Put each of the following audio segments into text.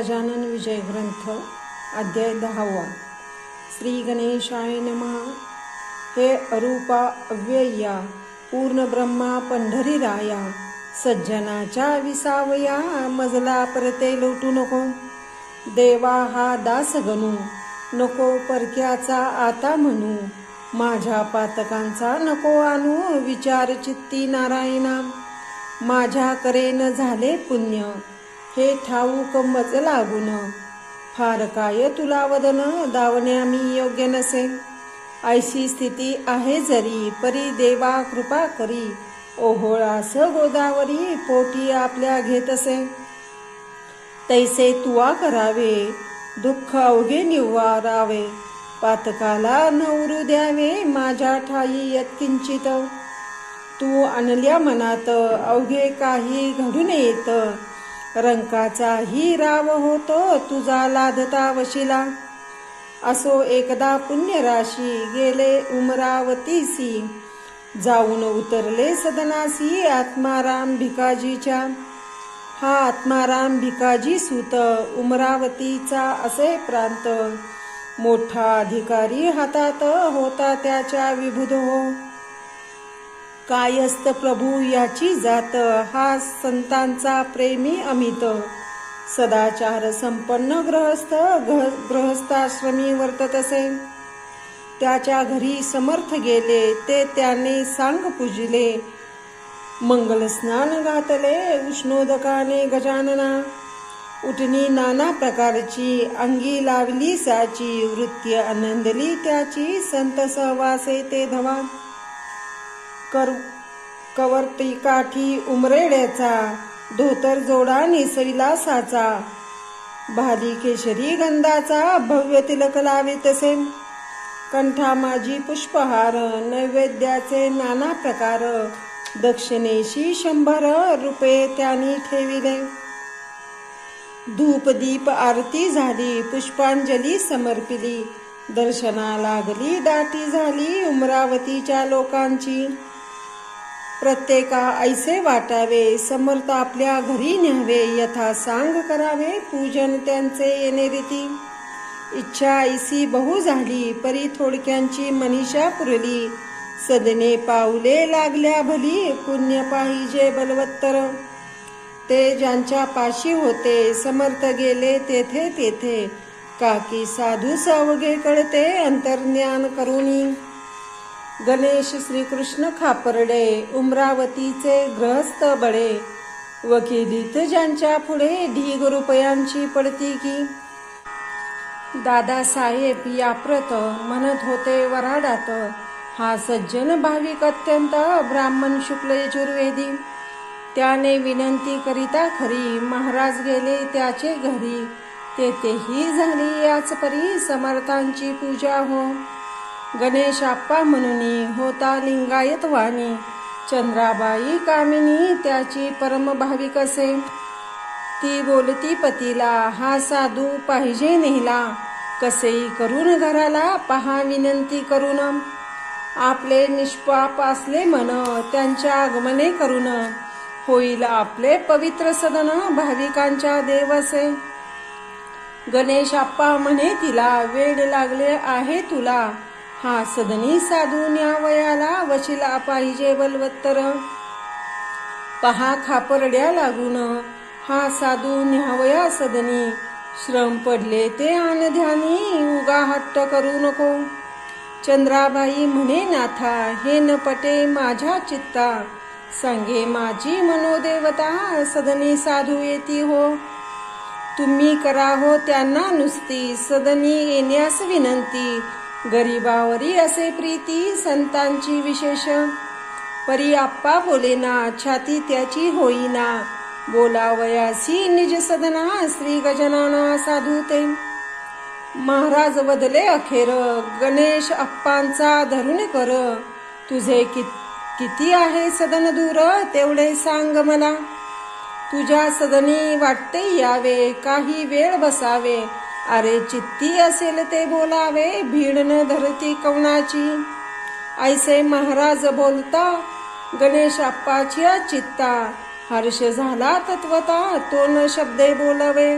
गजानन विजय ग्रंथ अध्याय 10. श्री गणेशाय नमः. हे अरूपा अव्यया पूर्ण ब्रह्मा पंढरी राया, सज्जनाच्या विसावया मजला परते लोटू नको. देवा हा दास गणू नको परक्याचा आता म्हणू. माझ्या पातकांचा नको आणू विचार चित्ती नारायणा. माझ्या करेन झाले पुण्य हे ठाऊक मज लागून. फार काय तुला वदन दावण्या मी योग्य नसे. ऐशी स्थिती आहे जरी परी देवा कृपा करी. ओहोळास गोदावरी पोटी आपल्या घेतसे. तैसे तुवा करावे दुःख अवघे निवारावे. पातकाला नवरू द्यावे माझ्या ठाई यत्किंचित. तू आणल्या मनात अवघे काही घडून येत. रंकाचाही राव होतो तुझा लाधता वशिला. असो एकदा पुण्यराशी गेले उमरावतीसी. जाऊन उतरले सदनासी आत्माराम भिकाजीच्या. हा आत्माराम भिकाजी सूत उमरावतीचा असे प्रांत. मोठा अधिकारी हातात होता त्याच्या विबुध हो. कायस्त प्रभू याची जात हा संतांचा प्रेमी अमित. सदाचार संपन्न गृहस्थाश्रमी वर्ततसे. त्याच्या घरी समर्थ गेले ते त्याने सांग पूजिले. मंगल स्नान घातले उष्णोदकाने गजानना. उठणी नाना प्रकारची अंगी लावली साची. वृत्ती आनंदली त्याची संत सहवासे ते धवा. कवर्ती काठी उमरेड्याचा धोतर जोडा निसविला साचा. भाली केशरी गंधाचा भव्य तिलक लावितसे. कंठा माझी पुष्पहार नैवेद्याचे नाना प्रकार. दक्षिणेशी 100 रुपये त्यांनी ठेविले. धूप दीप आरती झाली पुष्पांजली समर्पिली. दर्शना लागली दाटी झाली उमरावतीच्या लोकांची. प्रत्येका ऐसे वाटावे समर्थ आपल्या घरी न्यावे. यथा सांग करावे पूजन त्यांचे येणे रीती. इच्छा ऐसी बहु झाली परी थोडक्यांची मनीषा पुरली. सदने पाऊले लागल्या भली पुण्य पाहिजे बलवत्तर. ते ज्यांच्या पाशी होते समर्थ गेले तेथे तेथे. काकी साधू सावगे कळते अंतर्ज्ञान करुणी. गणेश श्रीकृष्ण खापर्डे उमरावतीचे गृहस्थ बडे. वकिलीत ज्यांच्या पुढे ढीग रुपयांची पडती की. दादासाहेब याप्रत म्हणत होते वराडात. हा सज्जन भाविक अत्यंत ब्राह्मण शुक्ल यजुर्वेदी. त्याने विनंती करिता खरी महाराज गेले त्याचे घरी. तेथेही झाली याच परी समर्थांची पूजा हो. गणेश आप्पा म्हणून होता लिंगायत वाणी. चंद्राबाई कामिनी त्याची परम भाविक असे. ती बोलती पतीला हा साधू पाहिजे नेला. कसेही करून घराला पहा विनंती करून. आपले निष्पाप असले मन त्यांच्या आगमने करून. होईल आपले पवित्र सदन भाविकांच्या देवसे. गणेश आप्पा म्हणे तिला वेड लागले आहे तुला. हा सदनी साधू न्यावयाला वशिला पाहिजे बलवत्तर. पहा खापरड्या लागून हा साधू न्यावया सदनी. श्रम पडले ते आनध्यानी उगा हट्ट करू नको. चंद्राबाई म्हणे नाथा हे न पटे माझ्या चित्ता. सांगे माझी मनोदेवता सदनी साधू येती हो. तुम्ही करा हो त्यांना नुसती सदनी येण्यास विनंती. गरीबावरी असे प्रीती संतांची विशेष. परी आप्पा बोलेना छाती त्याची होईना. बोलावयासी निज सदना श्री गजानना साधू ते. महाराज वदले अखेर गणेश अप्पांचा धरून कर. तुझे किती आहे सदन दूर तेवढे सांग मला. तुझ्या सदनी वाटते यावे काही वेळ बसावे. अरे चित्ती असेल ते बोलावे भीड न धरती कवनाची. ऐसे महाराज बोलता गणेश अप्पाच्या चित्ता. हर्ष झाला तत्वता तो न शब्दे बोलावे.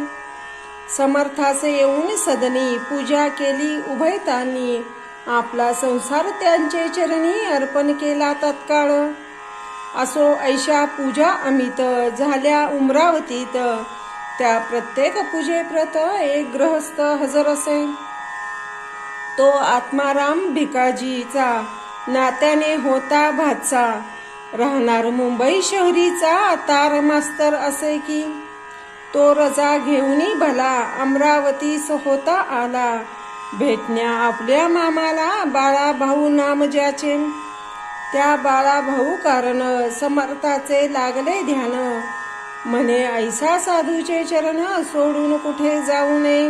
समर्थाचे येऊन सदनी पूजा केली उभयतांनी, आपला संसार त्यांचे चरणी अर्पण केला तत्काळ. असो ऐशा पूजा अमित झाल्या उमरावतीत, त्या प्रत्येक पूजेप्रत एक गृहस्थ हजर असे. तो आत्माराम भिकाजीचा नात्याने होता भाचा, राहणार मुंबई शहरीचा तार मास्तर असे की. तो रजा घेऊनी भला अमरावतीस होता आला, भेटण्या आपल्या मामाला बाळाभाऊ नाम ज्याचे. त्या बाळाभाऊ कारण समर्थाचे लागले ध्यान, म्हणे ऐसा साधूचे चरण सोडून कुठे जाऊ नये.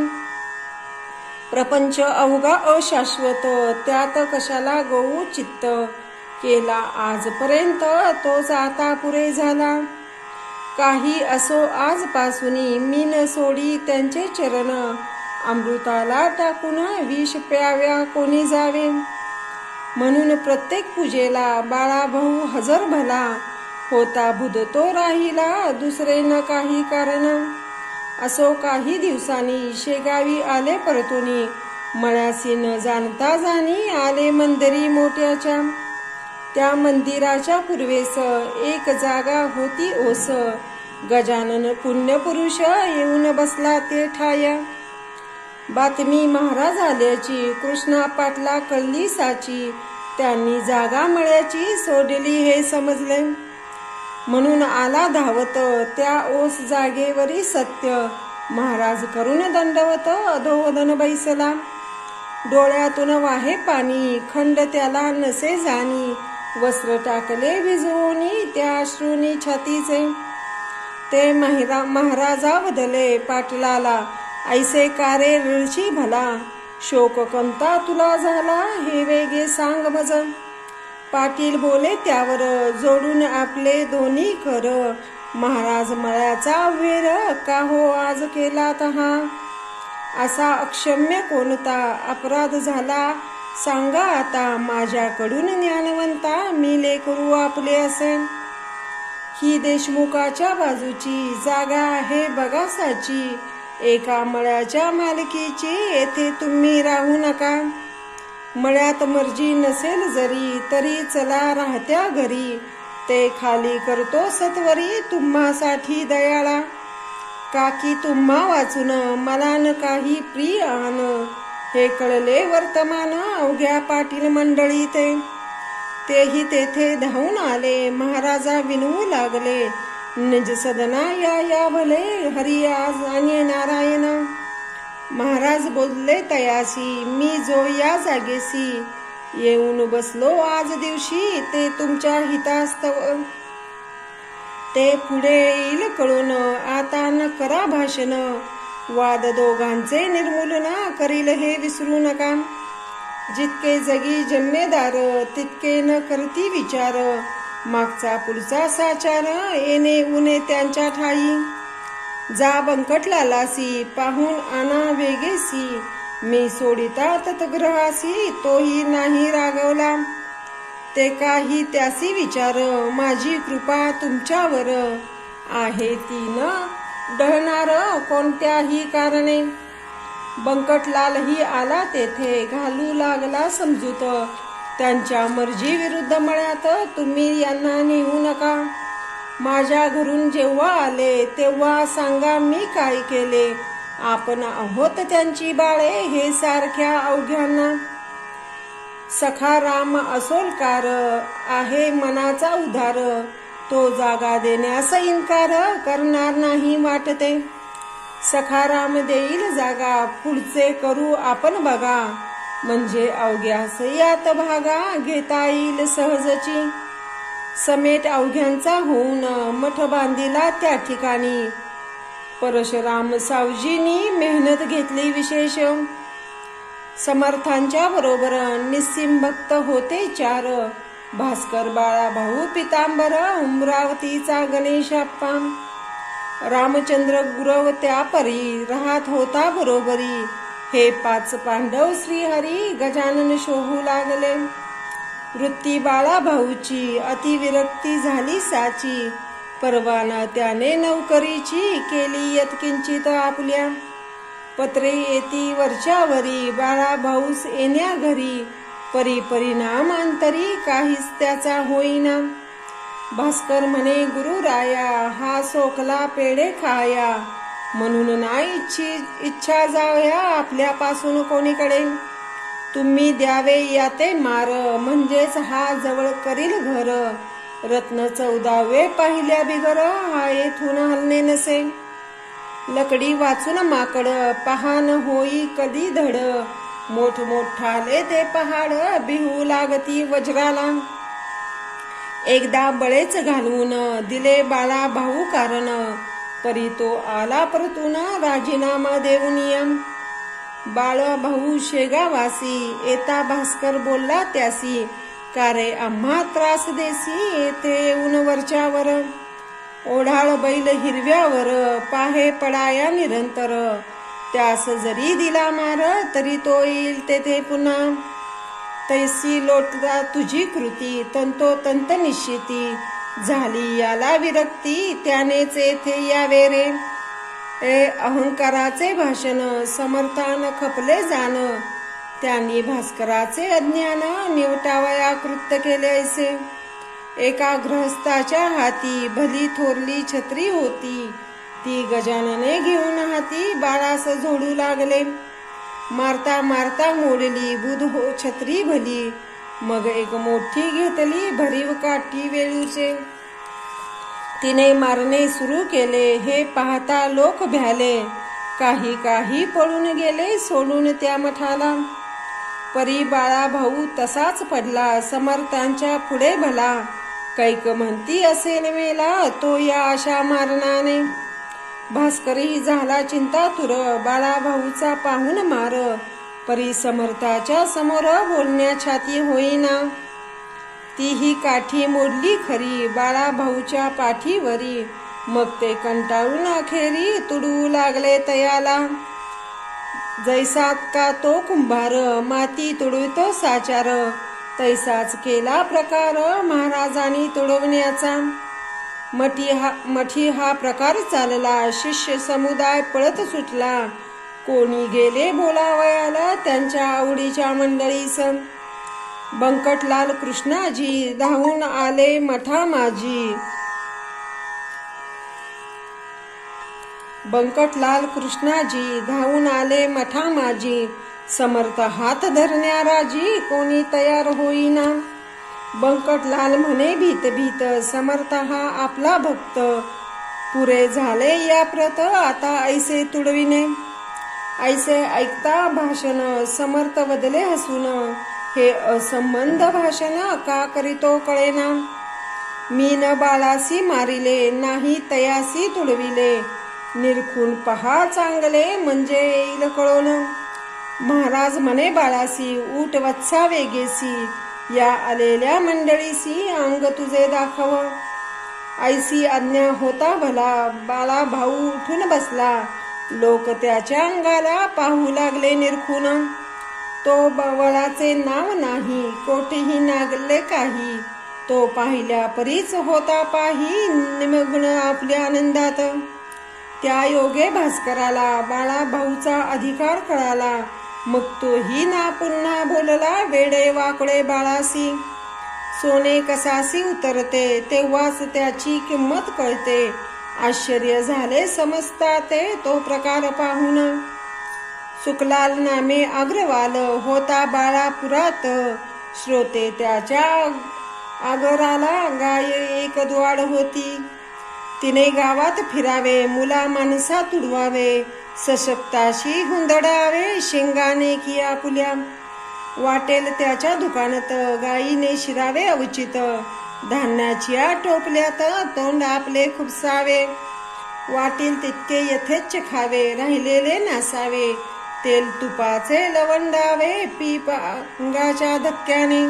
प्रपंच अवघा अशाश्वत, त्यात कशाला गऊ चित्त. केला आजपर्यंत तोच आता पुरे झाला, काही असो आजपासूनी मी न सोडी त्यांचे चरण. अमृताला टाकून विष प्याव्या कोणी जावे, म्हणून प्रत्येक पूजेला बाळाभाऊ हजर भला. होता बुध तो राहिला दुसरे न काही कारण. असो काही दिवसांनी शेगावी आले परतुनी, मळ्यासी न जाणता जाणी आले मंदिरी मोठ्याच्या. त्या मंदिराच्या पूर्वेस एक जागा होती ओस, गजानन पुण्यपुरुष येऊन बसला ते ठाया. बातमी महाराज आल्याची कृष्णा पाटला कळली साची, त्यांनी जागा मळ्याची सोडली हे समजले. म्हणून आला धावत त्या ओस जागेवरी सत्य, महाराज करून दंडवत अधोवदन बैसला. डोळ्यातून वाहे पाणी खंड त्याला नसे जाणी, वस्त्र टाकले भिजवूनी त्या अश्रूनी छातीचे. ते महाराजा बदले पाटलाला, ऐसे कारे रळशी भला. शोक कोणता तुला झाला हे वेगे सांग मज. पाटील बोले त्यावर जोडून आपले दोन्ही कर, महाराज मळ्याचा वेर का हो आज केला तहा. असा अक्षम्य कोणता अपराध झाला सांगा आता, माझ्याकडून ज्ञानवंता मी लेकरू आपले असे. ही देशमुखाच्या बाजूची जागा आहे बगासाची, एका मळ्याच्या मालकीची येथे तुम्ही राहू नका. मळ्यात मर्जी नसेल जरी तरी चला राहत्या घरी, ते खाली करतो सत्वरी तुम्हासाठी दयाळा. काकी तुम्हा वाचून मला न काही प्रिय आण, हे कळले वर्तमान अवघ्या पाटील मंडळी ते. तेही तेथे धावून आले महाराजा विनवू लागले, निज सदना या भले हरी आज आणि नारायण. महाराज बोलले तयासी, मी जो या जागेसी येऊन बसलो आज दिवशी, ते तुमच्या हितास्तव. ते पुढे येईल कळून आता न करा भाषण, वाद दोघांचे निर्मूलन करील हे विसरू नका. जितके जगी जन्मेदार तितके न करती विचार, मागचा पुढचा साचार येणे उणे त्यांच्या ठाई. जा बंकटलालासी पाहून आना वेगेसी, मी सोडिता ततग्रहासी तोही नाही रागवला. ते काही त्यासी विचार माझी कृपा तुमच्यावर, आहे ती न डळणार कोणत्याही कारणे. बंकटलालही आला तेथे घालू लागला समजूत, त्यांच्या मर्जी विरुद्ध मळ्यात तुम्ही यांना नेऊ नका. माझ्या घरून जेव्हा आले तेव्हा सांगा मी काय केले, आपण आहोत त्यांची बाळे हे सारख्या अवघ्यांना. सखा राम असोलकार आहे मनाचा उधार, तो जागा देण्यास इन्कार करणार नाही वाटते. सखा राम देईल जागा पुढचे करू आपण बघा, म्हणजे अवघ्यास यात भागा घेता येईल सहजची. समेट अवघ्यांचा होऊन मठ बांधिला त्या ठिकाणी, परशुराम सावजींनी मेहनत घेतली विशेष. समर्थांच्या बरोबर निस्सिम भक्त होते चार, भास्कर बाळाभाऊ पितांबर उमरावतीचा गणेशाप्पा. रामचंद्र गुरव त्या परी राहत होता बरोबरी, हे 5 पांडव श्रीहरी गजानन शोभू लागले. वृत्ती बाळाभाऊची अतिविरक्ती झाली साची, परवाना त्याने नौकरीची केली यत्किंचित आपल्या. पत्रे येती वरच्यावरी, बाळा भाऊस येण्या घरी, परी परिणाम अंतरी काहीच त्याचा होईना. भास्कर म्हणे गुरुराया, हा सोकला पेढे खाया, म्हणून नाही इच्छा जावया आपल्यापासून कोणीकडे. तुम्ही द्यावे याते मार, म्हणजेच हा जवळ करील घर. रत्न 14वे पाहिल्या बिगर, हा येथून हलणे नसे. लकडी वाचून माकड, पहान होई कधी धड, मोठमोठाले ते पहाड, बिहू लागती वज्राला. एकदा बळेच घालून दिले बाळा भाऊ कारण, परी तो आला परतून राजीनामा देऊन यम. बाळा भाऊ शेगावासी, येता भास्कर बोलला त्यासी, का रे आम्हा त्रास देसी, येथे येऊन वरच्यावर. ओढाळ बैल हिरव्यावर, पाहे पडाया निरंतर, त्यास जरी दिला मार, तरी तो येईल तेथे पुन्हा. तैसी लोटता तुझी कृती, तंतोतंत निश्चिती, झाली याला विरक्ती, त्यानेच येथे यावे रे. ए अहंकाराचे भाषण, समर्थान खपले जाण, त्यांनी भास्कराचे अज्ञान, निवटावया कृत्य केले ऐसे. एका गृहस्थाच्या हाती भली थोरली छत्री होती, ती गजानने घेऊन हाती बाळास झोडू लागले. मारता मारता मोडली बुध हो छत्री भली, मग एक मोठी घेतली भरीव काठी वेळूचे. तिने मारणे सुरू केले, हे पाहता लोक भ्याले, काही काही पळून गेले सोडून त्या मठाला. परी बाळा भाऊ तसाच पडला समर्थांच्या पुढे भला, कैक म्हणती असेल मेला तो या अशा मारणाने. भास्करही झाला चिंतातुर, बाळा भाऊचा पाहून मार, परी समर्थाच्या समोर बोलण्या छाती होईना. ती ही काठी मोडली खरी बाळा भाऊच्या पाठीवरी, मग ते कंटाळून अखेरी तुडू लागले तयाला. जैसात का तो कुंभार, माती तुडवितो साचार, तैसाच केला प्रकार महाराजांनी तुडवण्याचा. मठी हा प्रकार चालला, शिष्य समुदाय पळत सुटला, कोणी गेले बोलावयाला त्यांच्या आवडीच्या मंडळीस. बंकटलाल कृष्णाजी धावून आले मठा माझी, बंकटलाल कृष्णाजी धावून आले मठा माझी, समर्थ हात धरण्या राजी, कोणी तयार होईना. बंकटलाल म्हणे भीत भीत, समर्थ हा आपला भक्त, पुरे झाले या प्रत, आता ऐसे तुडविणे. ऐसे ऐकता भाषण समर्थ बदले हसून, हे असंबंध भाषण का करीतो कळेना. मी न बाळासी मारिले, नाही तयासी तुडविले, निरखून पहा चांगले म्हणजे येईल कळोन. महाराज म्हणे बाळासी, उठ वत्सा वेगेसी, या आलेल्या मंडळीसी अंग तुझे दाखव. ऐसी आज्ञा होता भला, बाळा भाऊ उठून बसला, लोक त्याच्या अंगाला पाहू लागले निरखून. तो बवळाचे नाव नाही, कोठेही नागले काही, तो पाहिल्या परीच होता पाही, निमग्न आपल्या आनंदात. त्या योगे भास्कराला बाळा भाऊचा अधिकार कळाला, मग तोही ना पुन्हा बोलला वेडे वाकडे बाळासी. सोने कसासी उतरते, तेव्हाच त्याची किंमत कळते, आश्चर्य झाले समजता ते तो प्रकार पाहून. सुकलाल नामे अग्रवाल होता बाळापुरात, श्रोते त्याच्या आगराला गाय एक द्वाड होती. तिने गावात फिरावे, मुला माणसा तुडवावे, सशक्ताशी हुंदडावे, शेंगाने की आपुल्या. वाटेल त्याच्या दुकानात गायीने शिरावे अवचित, धान्याच्या टोपल्यात तोंड आपले खुपसावे. वाटेल तितके यथेच्छ खावे, राहिलेले नासावे, तेल तुपाचे लवंडावे, पीप अंगाच्या धक्क्याने.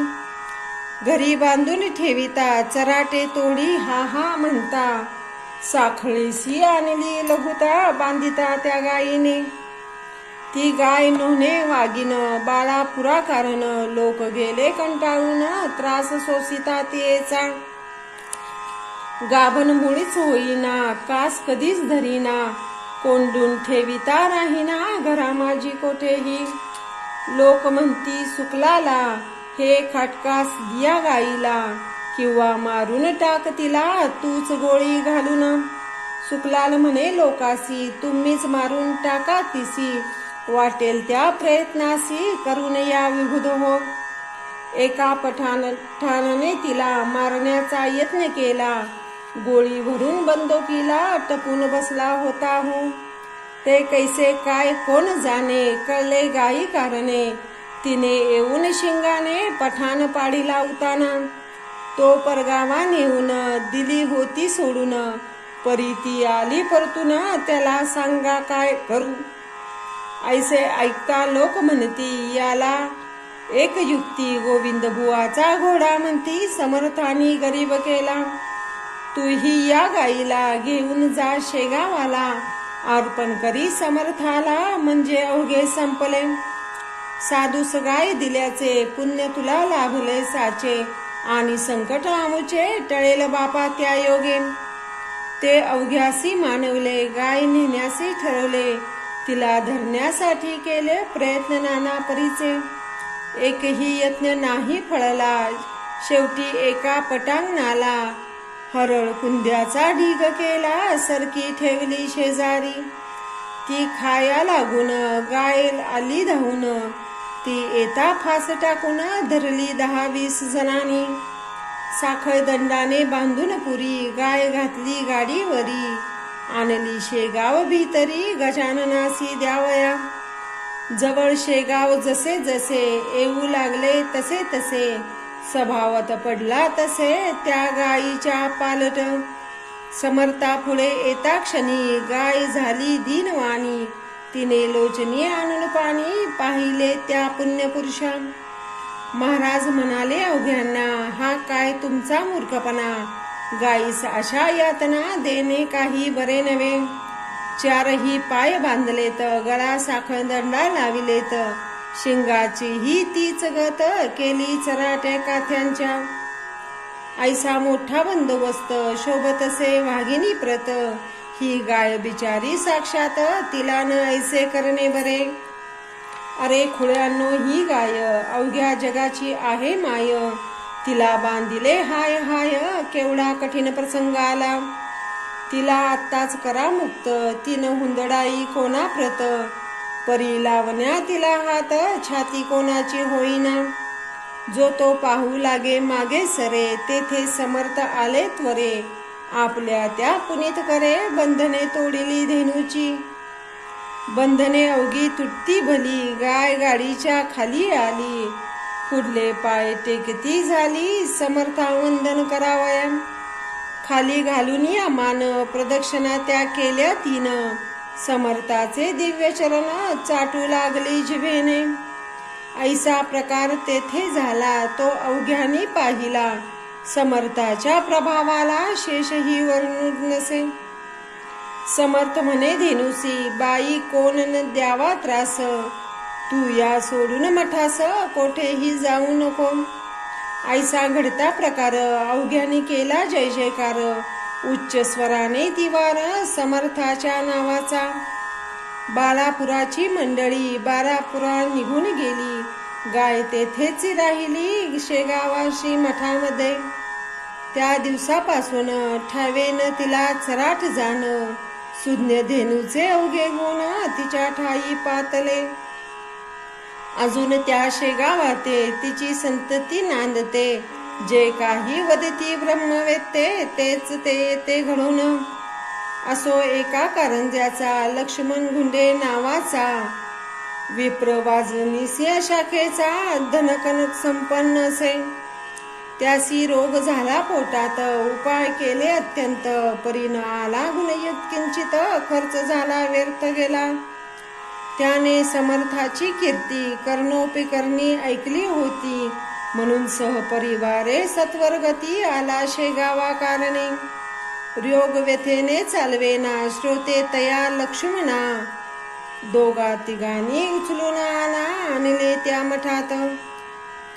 घरी बांधून ठेविता, चराटे तोडी हा हा म्हणता, साखळीसी आणली लघुता बांधिता त्या गायीने. ती गाय नोने वागिन, बाळा पुरा कारण, लोक गेले कंटाळून, त्रास सोसिता तियेचा. गाभण मुळीच होईना, कास कधीच धरीना, कोंडून ठेविता राहीना घरा माझी कोठेही. लोक म्हणती सुकलाला, हे खाटकास दिया गाईला, किंवा मारून टाक तिला तूच गोळी घालून. सुकलाल म्हणे लोकासी, तुम्हीच मारून टाका तिसी, वाटेल त्या प्रयत्नासी करून या विभुद हो. एका पठाणाने तिला मारण्याचा यत्न केला, गोळी भरून बंदुकीला टपून बसला होता हो. ते कैसे काय कोण जाणे, कळले गाई कारणे, तिने येऊन शिंगाने पठाण पाडीला उताना. तो परगावा नेऊन दिली होती सोडून, परी ती आली परतून, त्याला सांगा काय करू. ऐसे ऐकता लोक म्हणती, याला एक युक्ती, गोविंद बुवाचा घोडा म्हणती समर्थानी गरीब केला. तूही या गाईला घेऊन जा शेगावाला, अर्पण करी समर्थाला, म्हणजे अवघे संपले. साधूस गाय दिल्याचे पुण्य तुला लाभले साचे, आणि संकट आमुचे टळेल बापा त्या योगे. ते अवघ्यासी मानवले, गाय नेण्यासी ठरवले, तिला धरण्यासाठी केले प्रयत्न नाना परीचे. एकही यत्न नाही फळला, शेवटी एका पटांगणाला, हरळ कुंद्याचा ढीग केला, सरकी ठेवली शेजारी. ती खाया लागून गाय आली धावून, ती येता फास टाकून धरली 10-20 जणांनी. साखळ दंडाने बांधून पुरी, गाय घातली गाडीवरी, आणली शेगाव भीतरी, गजाननासी द्यावया. जवळ शेगाव जसे जसे येऊ लागले तसे तसे, स्वभावात पडला तसे त्या गायीच्या पालट. समर्था पुढे येता क्षणी गाय झाली दीनवाणी, तिने लोचनी आणून पाणी पाहिले त्या पुण्यपुरुषा. महाराज म्हणाले अवघ्यांना, हा काय तुमचा मूर्खपणा, गायीस अशा यातना देणे काही बरे नव्हे. 4ही पाय बांधलेत, गळा साखळदंडा लाविलेत, शिंगाची ही तीच गत केली चराट्या काथ्यांच्या. ऐसा मोठा बंदोबस्त शोभतसे वाघिनी प्रत, ही गाय बिचारी साक्षात, तिला न ऐसे करणे बरे. अरे खुळ्यांनो, ही गाय अवघ्या जगाची आहे माय, तिला बांधिले हाय हाय, केवढा कठीण प्रसंग आला. तिला आत्ताच करा मुक्त, तिनं हुंदडाई कोणा प्रत, परी लावण्या तिला हात, छाती कोणाची होईना. जो तो पाहू लागे मागे सरे, तेथे समर्थ आले त्वरे, आपल्या त्या पुनीत करे, बंधने तोडिली धेनूची. बंधने अवघी तुटती भली, गाय गाडीच्या खाली आली, पुढले पाय टेकती झाली, समर्था वंदन करावया. खाली घालून या मान, प्रदक्षिणा त्या केल्या तिनं, समर्थाचे दिव्य चरण चाटू लागली जिभेने. ऐसा प्रकार तेथे झाला, तो अवघ्याने पाहिला, समर्थाच्या प्रभावाला शेषही वर्णून नसे. समर्थ म्हणे धेनुसी, बाई कोण न द्यावा त्रास, तू या सोडून मठास, कोठेही जाऊ नको. ऐसा घडता प्रकार अवघ्याने केला जय जयकार, उच्च स्वराने तिवार समर्थाच्या नावाचा. बाळापुराची मंडळी 12 पुरा निघून गेली, गाय तेथेच राहिली शेगावाशी मठामध्ये. त्या दिवसापासून ठावेन तिला चराट जाण, सुज्ञ धेनूचे अवघे गुण तिच्या ठाई पातले. अजून त्या शेगावाते तिची संतती नांदते, जे काही वदती ब्रह्मवेत्ते तेच ते येते घडून. असो एका कारंज्याचा लक्ष्मण गुंडे नावाचा, विप्र वाजनिसी शाखेचा, धनकनक संपन्न असे. त्यासी रोग झाला पोटात, उपाय केले अत्यंत, परीन आला गुणयत किंचित, खर्च झाला व्यर्थ गेला. त्याने समर्थाची कीर्ती कर्णोपकरणी ऐकली होती, म्हणून सहपरिवारे सत्वरगती आला शेगावा कारणे. योग व्यथेने चालवेना श्रोते तया लक्ष्मणा, दोघा तिघांनी उचलून आला आणले त्या मठात.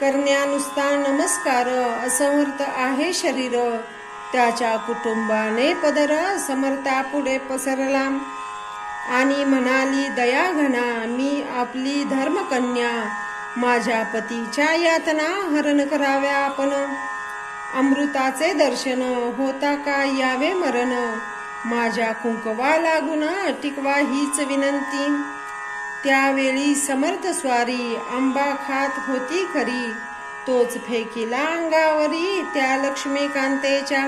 करण्या नुसता नमस्कार, असमर्थ आहे शरीर, त्याच्या कुटुंबाने पदर समर्था पुढे पसरला. आणि म्हणाली दया घना मी आपली धर्मकन्या, माझ्या पतीच्या यातना हरण कराव्या आपण. अमृताचे दर्शन होता का यावे मरण, माझ्या कुंकवा लागून टिकवा हीच विनंती. त्यावेळी समर्थ स्वारी आंबा खात होती खरी, तोच फेकिला अंगावरी त्या लक्ष्मीकांतेच्या.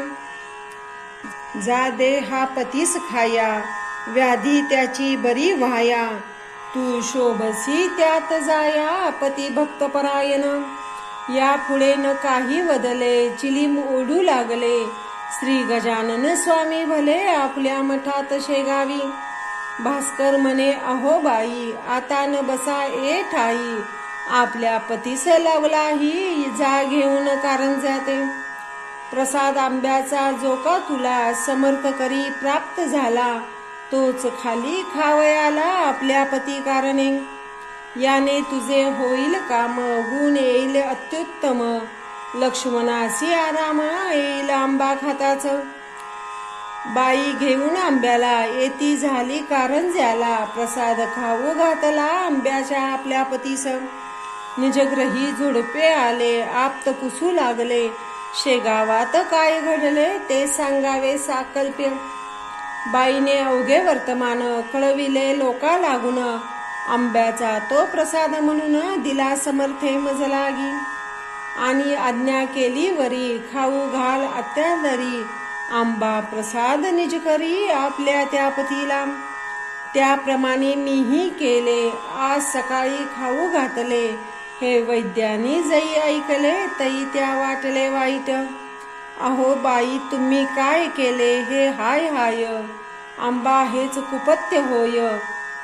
जा दे हा पतीस खाया, व्याधी त्याची बरी व्हाया, तू शोभसी त्यात जाया पती भक्त परायण. या पुढे न काही वदले, चिलीम ओढू लागले, श्री गजानन स्वामी भले आपल्या मठात शेगावी. भास्कर म्हणे अहो बाई, आता न बसा ए ठाई, आपल्या पतीस लावलाही जा घेऊन कारंजाते. प्रसाद आंब्याचा जो का तुला समर्थ करी प्राप्त झाला, तोच खाली खावयाला आपल्या पती कारणे. याने तुझे होईल काम, गुण येईल अत्युत्तम, लक्ष्मणासी आराम येईल आंबा खाताच. बाई घेऊन आंब्याला येती झाली कारंज्याला, प्रसाद खाऊ घातला आंब्याच्या आपल्या पतीस. निजग्रही झुडपे आले, आप्त पुसू लागले, शेगावात काय घडले ते सांगावे साकल्प्य. बाईने अवघे वर्तमान कळविले लोका लागून, आंब्याचा तो प्रसाद म्हणून दिला समर्थे मजलागी. आणि आज्ञा केली वरी, खाऊ घाल अत्यादरी, आंबा प्रसाद निज करी आपल्या त्या पतीला. त्याप्रमाणे मीही केले, आज सकाळी खाऊ घातले, हे वैद्यानी जई ऐकले तई त्या वाटले वाईट. अहो बाई तुम्ही काय केले हे हाय हाय, आंबा हेच कुपत्य होय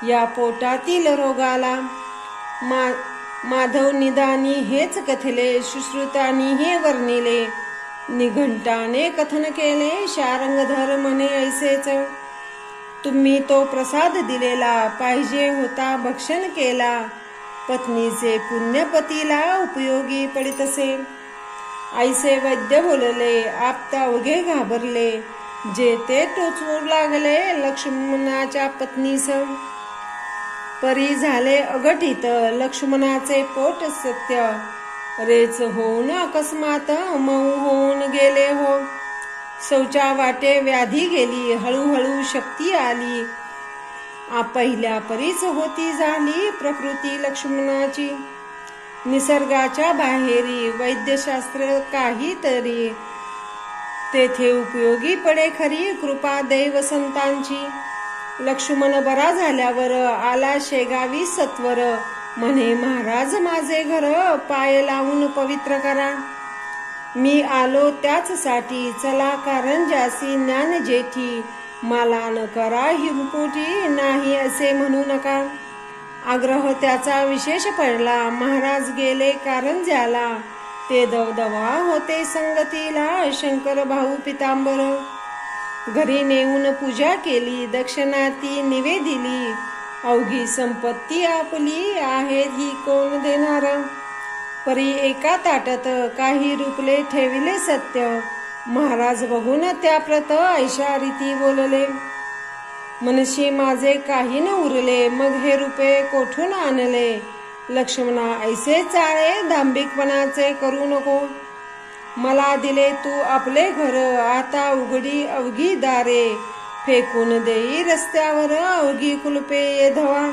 या पोटातील रोगाला. माधव निदानी हेच कथले, सुश्रुतानी हे वर्णिले, निघंटाने कथन केले, शारंगधर म्हणे ऐसेच. तुम्ही तो प्रसाद दिलेला, पाहिजे होता भक्षण केला, पत्नीचे पुण्य पतीला उपयोगी पडितसे. ऐसे वैद्य बोलले, आप्ता अवघे घाबरले, जे ते टोचू लागले लक्ष्मणाच्या पत्नीस. परी झाले अघटित लक्ष्मणाचे पोट सत्य, रेच होऊन अकस्मात मऊ होऊन गेले हो. शौचा वाटे व्याधी गेली, हळूहळू शक्ती आली, पहिल्या परीच होती झाली प्रकृती लक्ष्मणाची. निसर्गाच्या बाहेरी वैद्यशास्त्र काहीतरी, तेथे उपयोगी पडे खरी कृपा दैव संतांची. लक्ष्मण बरा झाल्यावर आला शेगावी सत्वर, म्हणे महाराज माझे घर पाय लावून पवित्र करा. मी आलो त्याच साठी, चला कारंजासी ज्ञान जेठी, मला न करा हिमपुटी नाही असे म्हणू नका. आग्रह त्याचा विशेष पडला, महाराज गेले कारंज्याला, ते दवदवा होते संगतीला शंकर भाऊ पितांबर. घरी नेऊन पूजा केली, दक्षिणा ती निवेदिली, अवघी संपत्ती आपली आहे ही कोण देणार. परी एका ताटात काही रुपले ठेविले सत्य, महाराज बघून त्या प्रत ऐशा रीती बोलले. मनशी माझे काही न उरले, मग हे रुपये कोठून आणले. लक्ष्मणा ऐसे चाळे दांभिकपणाचे करू नको, मला दिले तू आपले घर, आता उघडी अवघी दारे, फेकून देई रस्त्यावर अवघी कुलपे ये धवा.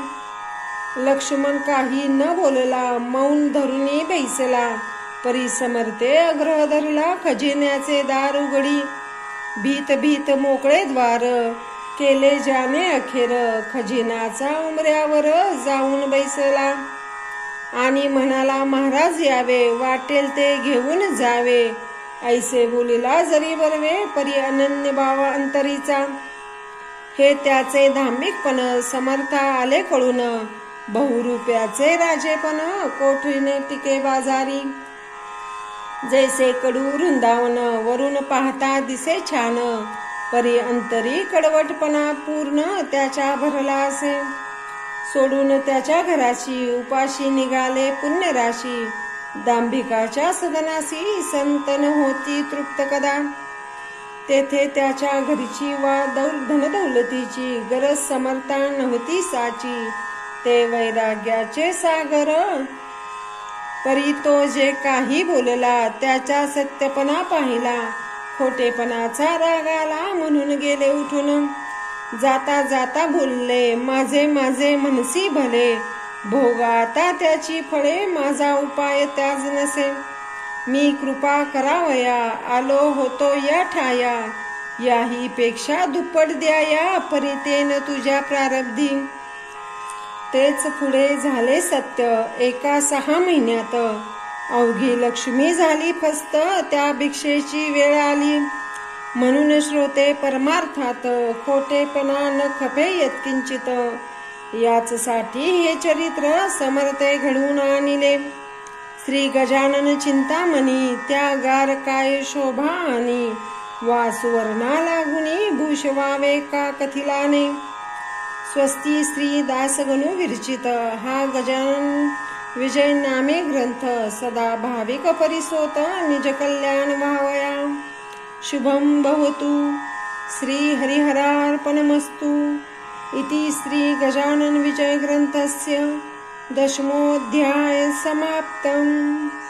लक्ष्मण काही न बोलला, मौन धरुनी बैसला. परी समर्थे आग्रह धरला, खजिन्याचे दार उघडी. भीत भीत मोकळे द्वार, केले जाने अखेर, खजिनाचा उमऱ्यावर जाऊन बैसला. आणि म्हणाला महाराज यावे, वाटेल ते घेऊन जावे. ऐसे बोलिला जरी बरवे, परी अनन्य भावा अंतरीचा. हे त्याचे धार्मिकपण समर्था आले कळून, बहुरूप्याचे राजेपण कोठीने टिके बाजारी. जैसे कडू वृंदावन वरून पाहता दिसे छान, परी अंतरी कडवटपणा पूर्ण त्याच्या भरला असे. सोडून त्याच्या घराशी उपाशी निघाले पुण्यराशी, दांभिकाच्या सदनासी संतन होती तृप्त कदा. तेथे त्याच्या घरची वा धनदौलतीची गरज समर्था नव्हती साची. ते वैराग्याचे सागर परी तो जे काही बोलला त्याचा सत्यपणा पाहिला. खोटेपणाचा राग आला म्हणून गेले उठून. जाता जाता बोलले माझे माझे म्हणसी भले. भोगाता त्याची फळे माझा उपाय त्याज नसे. मी कृपा करावया आलो होतो या ठाया. याही पेक्षा दुप्पट द्याया परितेन तुझ्या प्रारब्धी. तेच पुढे झाले सत्य एका 6 महिन्यात. अवघी लक्ष्मी झाली फस्त त्या भिक्षेची वेळ आली. म्हणून श्रोते परमार्थात खोटेपणा न खपे यत्किंचित. याच साठी हे चरित्र समर्थे घडवून आणिले. श्री गजानन चिंतामणी त्या गार काय शोभा आणि. वासुवर्णा लागुनी भूषवावे का कथिलाने. स्वस्ती श्री दासगणू विरचित हा गजानन विजय नामे ग्रंथ. सदा भाविक परिसोत निज कल्याण व्हावया. शुभम भवतु. श्री हरिहरार्पणमस्तु. इति श्री गजानन विजय ग्रंथस्य 10मोऽध्याय समाप्तम्.